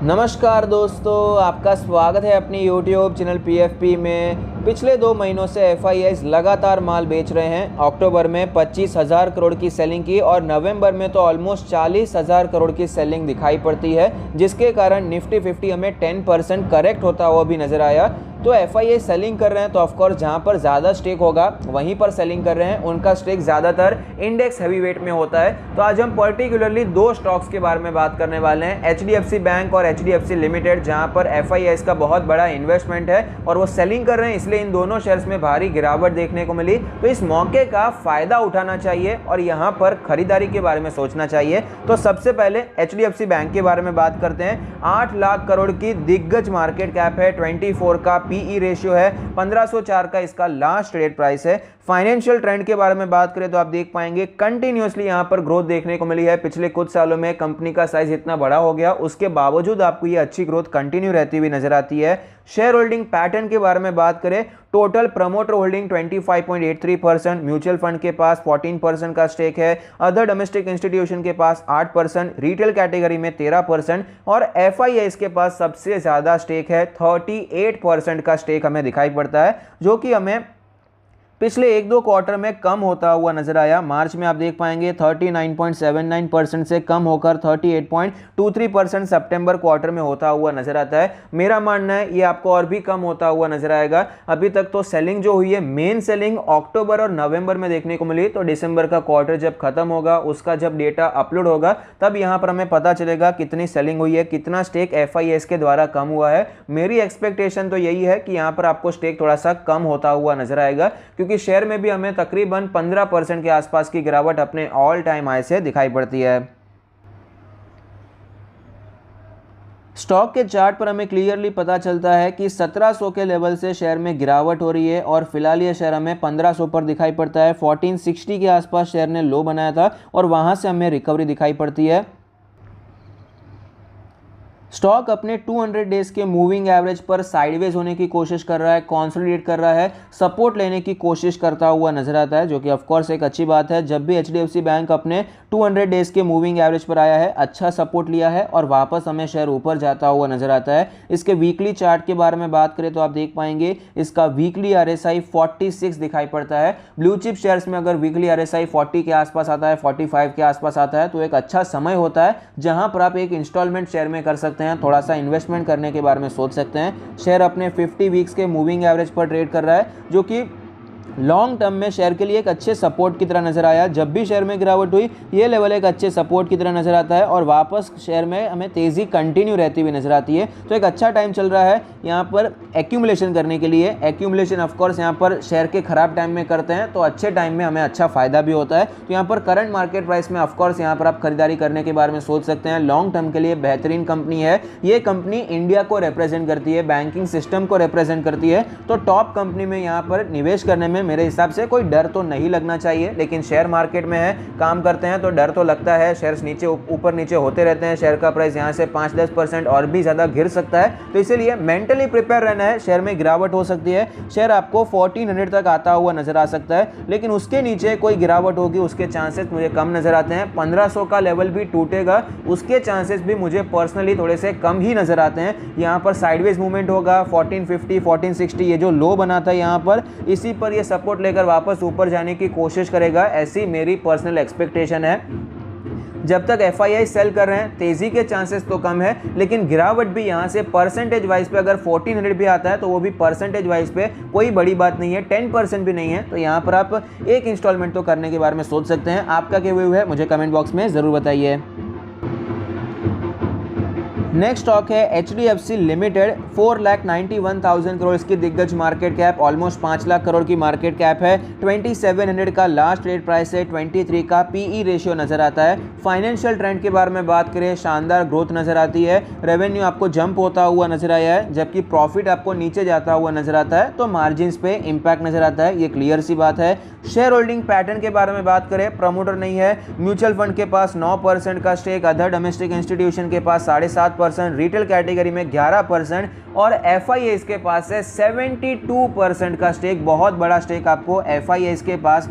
नमस्कार दोस्तों, आपका स्वागत है अपनी YouTube चैनल PFP में। पिछले 2 महीनों से FIIs लगातार माल बेच रहे हैं। अक्टूबर में 25,000 करोड़ की सेलिंग की और नवंबर में तो ऑलमोस्ट 40,000 करोड़ की सेलिंग दिखाई पड़ती है, जिसके कारण निफ्टी 50 हमें 10% करेक्ट होता हुआ भी नजर आया। तो FII सेलिंग कर रहे हैं तो ऑफकोर्स जहां पर ज़्यादा स्टेक होगा वहीं पर सेलिंग कर रहे हैं। उनका स्टेक ज़्यादातर इंडेक्स हैवी वेट में होता है। तो आज हम पर्टिकुलरली 2 स्टॉक्स के बारे में बात करने वाले हैं, HDFC बैंक और HDFC लिमिटेड, जहां पर FIIs का बहुत बड़ा इन्वेस्टमेंट है और वो सेलिंग कर रहे हैं, इसलिए इन दोनों शेयर्स में भारी गिरावट देखने को मिली। तो इस मौके का फायदा उठाना चाहिए और यहाँ पर खरीदारी के बारे में सोचना चाहिए। तो सबसे पहले HDFC बैंक के बारे में बात करते हैं। 8 लाख करोड़ की दिग्गज मार्केट कैप है, 24 का पीई रेशियो है, 1504 का इसका लास्ट ट्रेड प्राइस है। फाइनेंशियल ट्रेंड के बारे में बात करें तो आप देख पाएंगे कंटिन्यूअसली यहां पर ग्रोथ देखने को मिली है। पिछले कुछ सालों में कंपनी का साइज इतना बड़ा हो गया, उसके बावजूद आपको ये अच्छी ग्रोथ कंटिन्यू रहती हुई नजर आती है। शेयर होल्डिंग पैटर्न के बारे में बात करें, total promoter holding 25.83%, mutual fund के पास 14% का स्टेक है, अदर डोमेस्टिक इंस्टीट्यूशन के पास 8%, रिटेल कैटेगरी में 13% और FIIs के पास सबसे ज्यादा स्टेक है, 38% का स्टेक हमें दिखाई पड़ता है, जो कि हमें पिछले 1-2 क्वार्टर में कम होता हुआ नजर आया। मार्च में आप देख पाएंगे 39.79% से कम होकर 38.23% सितंबर क्वार्टर में होता हुआ नजर आता है। मेरा मानना है ये आपको और भी कम होता हुआ नजर आएगा। अभी तक तो सेलिंग जो हुई है, मेन सेलिंग अक्टूबर और नवंबर में देखने को मिली। तो दिसंबर का क्वार्टर जब खत्म होगा, उसका जब डेटा अपलोड होगा, तब यहाँ पर हमें पता चलेगा कितनी सेलिंग हुई है, कितना स्टेक FIIs के द्वारा कम हुआ है। मेरी एक्सपेक्टेशन तो यही है कि यहाँ पर आपको स्टेक थोड़ा सा कम होता हुआ नजर आएगा, क्योंकि शेयर में भी हमें तकरीबन 15% के आसपास की गिरावट अपने ऑल टाइम हाई से दिखाई पड़ती है। स्टॉक के चार्ट पर हमें क्लियरली पता चलता है कि 1700 के लेवल से शेयर में गिरावट हो रही है और फिलहाल ये शेयर हमें 1500 पर दिखाई पड़ता है। 1460 के आसपास शेयर ने लो बनाया था और वहां से हमें रिकवरी दिखाई पड़ती है। स्टॉक अपने 200 डेज के मूविंग एवरेज पर साइडवेज होने की कोशिश कर रहा है, कंसोलिडेट कर रहा है, सपोर्ट लेने की कोशिश करता हुआ नजर आता है, जो कि ऑफ कोर्स एक अच्छी बात है। जब भी HDFC बैंक अपने 200 डेज के मूविंग एवरेज पर आया है, अच्छा सपोर्ट लिया है और वापस हमें शेयर ऊपर जाता हुआ नजर आता है। इसके वीकली चार्ट के बारे में बात करें तो आप देख पाएंगे इसका वीकली RSI 46 दिखाई पड़ता है। ब्लू चिप शेयर्स में अगर वीकली RSI 40 के आसपास आता है, 45 के आसपास आता है, तो एक अच्छा समय होता है जहां पर आप एक इंस्टॉलमेंट शेयर में कर सकते हैं, थोड़ा सा इन्वेस्टमेंट करने के बारे में सोच सकते हैं। शेयर अपने 50 वीक्स के मूविंग एवरेज पर ट्रेड कर रहा है, जो कि लॉन्ग टर्म में शेयर के लिए एक अच्छे सपोर्ट की तरह नजर आया। जब भी शेयर में गिरावट हुई, ये लेवल एक अच्छे सपोर्ट की तरह नजर आता है और वापस शेयर में हमें तेजी कंटिन्यू रहती हुई नजर आती है। तो एक अच्छा टाइम चल रहा है यहाँ पर एक्यूमुलेशन करने के लिए। एक्यूमुलेशन ऑफ कोर्स यहाँ पर शेयर के खराब टाइम में करते हैं, तो अच्छे टाइम में हमें अच्छा फायदा भी होता है। तो यहाँ पर करंट मार्केट प्राइस में ऑफ कोर्स यहाँ पर आप खरीदारी करने के बारे में सोच सकते हैं। लॉन्ग टर्म के लिए बेहतरीन कंपनी है। ये कंपनी इंडिया को रिप्रेजेंट करती है, बैंकिंग सिस्टम को रिप्रेजेंट करती है। तो टॉप कंपनी में यहाँ पर निवेश करने में मेरे हिसाब से कोई डर तो नहीं लगना चाहिए। लेकिन शेयर मार्केट में है, काम करते हैं तो डर तो लगता है। शेयर्स नीचे ऊपर नीचे होते रहते हैं। शेयर का प्राइस यहाँ से 5-10% और भी ज्यादा गिर सकता है, तो इसीलिए मेंटली प्रिपेयर रहना है। शेयर में गिरावट हो सकती है, शेयर आपको 1400 तक आता हुआ नजर आ सकता है, लेकिन उसके नीचे कोई गिरावट होगी उसके चांसेस मुझे कम नजर आते हैं। 1500 का लेवल भी टूटेगा, उसके चांसेस भी मुझे पर्सनली थोड़े से कम ही नजर आते हैं। यहाँ पर साइडवेज मूवमेंट होगा, 1450 1460 ये जो लो बना था यहाँ पर, इसी पर ये सपोर्ट लेकर वापस ऊपर जाने की कोशिश करेगा, ऐसी मेरी पर्सनल एक्सपेक्टेशन है। जब तक FII सेल कर रहे हैं, तेजी के चांसेस तो कम है, लेकिन गिरावट भी यहाँ से परसेंटेज वाइज पे अगर 1400 भी आता है तो वो भी परसेंटेज वाइज पे कोई बड़ी बात नहीं है, 10% भी नहीं है। तो यहाँ पर आप एक इंस्टॉलमेंट तो करने के बारे में सोच सकते हैं। आपका क्या व्यू है मुझे कमेंट बॉक्स में जरूर बताइए। नेक्स्ट स्टॉक है HDFC लिमिटेड। 4,91,000 करोड़ की दिग्गज market cap, almost 5 lakh crore की मार्केट कैप है। 2700 का लास्ट ट्रेड प्राइस है, 23 का पीई रेशियो नजर आता है। फाइनेंशियल ट्रेंड के बारे में बात करें, शानदार ग्रोथ नजर आती है। रेवेन्यू आपको जंप होता हुआ नजर आया है, जबकि प्रॉफिट आपको नीचे जाता हुआ नजर आता है, तो मार्जिन पे इंपैक्ट नजर आता है, ये क्लियर सी बात है। शेयर होल्डिंग पैटर्न के बारे में बात करें, प्रमोटर नहीं है, म्यूचुअल फंड के पास 9% का स्टेक, अदर डोमेस्टिक इंस्टीट्यूशन के पास 7.5%, रिटेल कैटेगरी में 11% और FIIs के पास है 72% का स्टेक। बहुत बड़ा स्टेक आपको FIIs के पास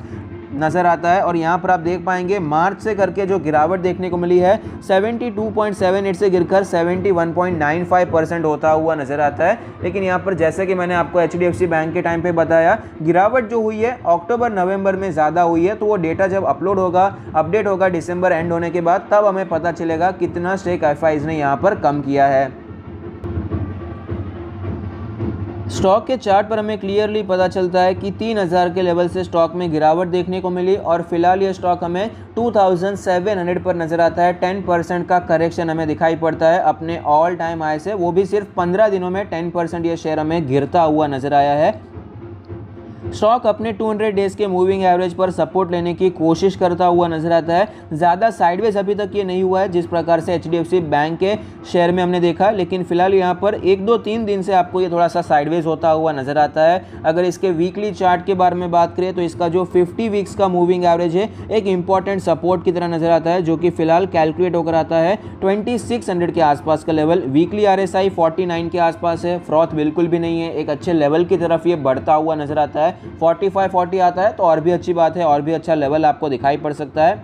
नज़र आता है। और यहाँ पर आप देख पाएंगे मार्च से करके जो गिरावट देखने को मिली है 72.78 से गिरकर 71.95% होता हुआ नज़र आता है। लेकिन यहाँ पर जैसे कि मैंने आपको HDFC बैंक के टाइम पे बताया, गिरावट जो हुई है अक्टूबर नवंबर में ज़्यादा हुई है, तो वो डेटा जब अपलोड होगा, अपडेट होगा डिसंबर एंड होने के बाद, तब हमें पता चलेगा कितना स्टेक FIs ने यहाँ पर कम किया है। स्टॉक के चार्ट पर हमें क्लियरली पता चलता है कि 3000 के लेवल से स्टॉक में गिरावट देखने को मिली और फिलहाल ये स्टॉक हमें 2700 पर नज़र आता है। 10% का करेक्शन हमें दिखाई पड़ता है अपने ऑल टाइम हाई से, वो भी सिर्फ 15 दिनों में 10% ये शेयर हमें गिरता हुआ नज़र आया है। स्टॉक अपने 200 डेज के मूविंग एवरेज पर सपोर्ट लेने की कोशिश करता हुआ नजर आता है। ज़्यादा साइडवेज अभी तक ये नहीं हुआ है जिस प्रकार से HDFC बैंक के शेयर में हमने देखा, लेकिन फिलहाल यहाँ पर 1 2 3 दिन से आपको ये थोड़ा सा साइडवेज होता हुआ नजर आता है। अगर इसके वीकली चार्ट के बारे में बात करें तो इसका जो 50 वीक्स का मूविंग एवरेज है एक इंपॉर्टेंट सपोर्ट की तरह नजर आता है, जो कि फिलहाल कैलकुलेट होकर आता है 2600 के आसपास का लेवल। वीकली RSI 49 के आसपास है, फ्रॉथ बिल्कुल भी नहीं है, एक अच्छे लेवल की तरफ ये बढ़ता हुआ नजर आता है। 45-40 आता है तो और भी अच्छी बात है, और भी अच्छा लेवल आपको दिखाई पड़ सकता है।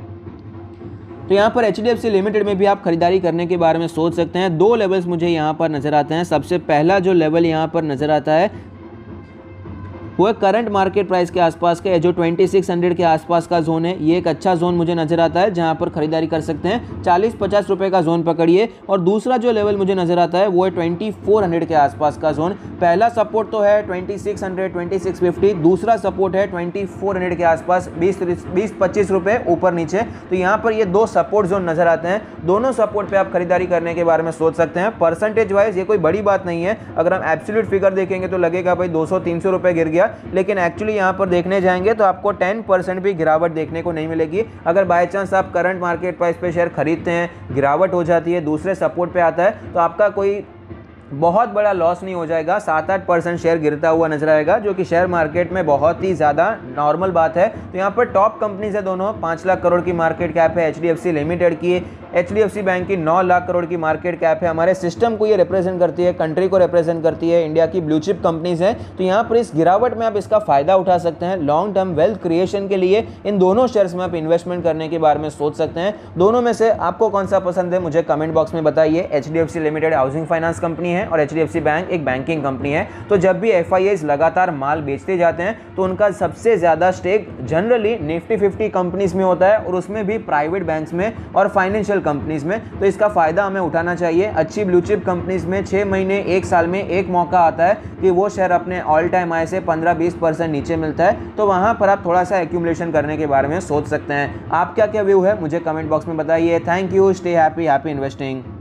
तो यहाँ पर HDFC लिमिटेड में भी आप खरीदारी करने के बारे में सोच सकते हैं। 2 लेवल्स मुझे यहाँ पर नज़र आते हैं। सबसे पहला जो लेवल यहाँ पर नज़र आता है वो करंट मार्केट प्राइस के आसपास का है, जो 2600 के आसपास का जोन है। ये एक अच्छा जोन मुझे नज़र आता है जहाँ पर खरीदारी कर सकते हैं। 40-50 रुपये का जोन पकड़िए। और दूसरा जो लेवल मुझे नज़र आता है वो है 2400 के आसपास का जोन। पहला सपोर्ट तो है 2600 2650, दूसरा सपोर्ट है 2400 के आसपास 20-25 रुपये ऊपर नीचे। तो यहाँ पर ये 2 सपोर्ट जोन नज़र आते हैं। दोनों सपोर्ट पर आप खरीदारी करने के बारे में सोच सकते हैं। परसेंटेज वाइज ये कोई बड़ी बात नहीं है। अगर हम एब्सोल्यूट फिगर देखेंगे तो लगेगा भाई 200-300 रुपये गिर गया, लेकिन एक्चुअली यहाँ पर देखने जाएंगे तो आपको 10% भी गिरावट देखने को नहीं मिलेगी। अगर बाय चांस आप करंट मार्केट प्राइस पे शेयर खरीदते हैं, गिरावट हो जाती है, दूसरे सपोर्ट पे आता है, तो आपका कोई बहुत बड़ा लॉस नहीं हो जाएगा। 7-8% शेयर गिरता हुआ नजर आएगा, जो कि शेयर मार्केट में बहुत ही ज़्यादा नॉर्मल बात है। तो यहाँ पर टॉप कंपनीज है दोनों। 5 लाख करोड़ की मार्केट कैप है HDFC लिमिटेड की, HDFC बैंक की 9 लाख करोड़ की मार्केट कैप है। हमारे सिस्टम को ये रिप्रेजेंट करती है, कंट्री को रिप्रेजेंट करती है, इंडिया की ब्लू चिप कंपनीज हैं। तो यहाँ पर इस गिरावट में आप इसका फायदा उठा सकते हैं। लॉन्ग टर्म वेल्थ क्रिएशन के लिए इन दोनों शेयर्स में आप इन्वेस्टमेंट करने के बारे में सोच सकते हैं। दोनों में से आपको कौन सा पसंद है मुझे कमेंट बॉक्स में बताइए। HDFC limited housing finance company है और HDFC बैंक एक बैंकिंग कंपनी है। तो जब भी FIIs लगातार माल बेचते जाते हैं तो उनका सबसे ज्यादा स्टेक जनरली निफ्टी 50 कंपनीज में होता है, और उसमें भी प्राइवेट बैंक्स में और फाइनेंशियल कंपनीज में। तो इसका फायदा हमें उठाना चाहिए। अच्छी ब्लू चिप कंपनीज में 6 महीने 1 साल में एक मौका आता है कि वो शेयर अपने ऑल टाइम हाई से 15-20% नीचे मिलता है, तो वहां पर आप थोड़ा सा एक्यूमुलेशन करने के बारे में सोच सकते हैं। आप क्या क्या व्यू है मुझे कमेंट बॉक्स में बताइए। Thank you, stay happy, happy investing.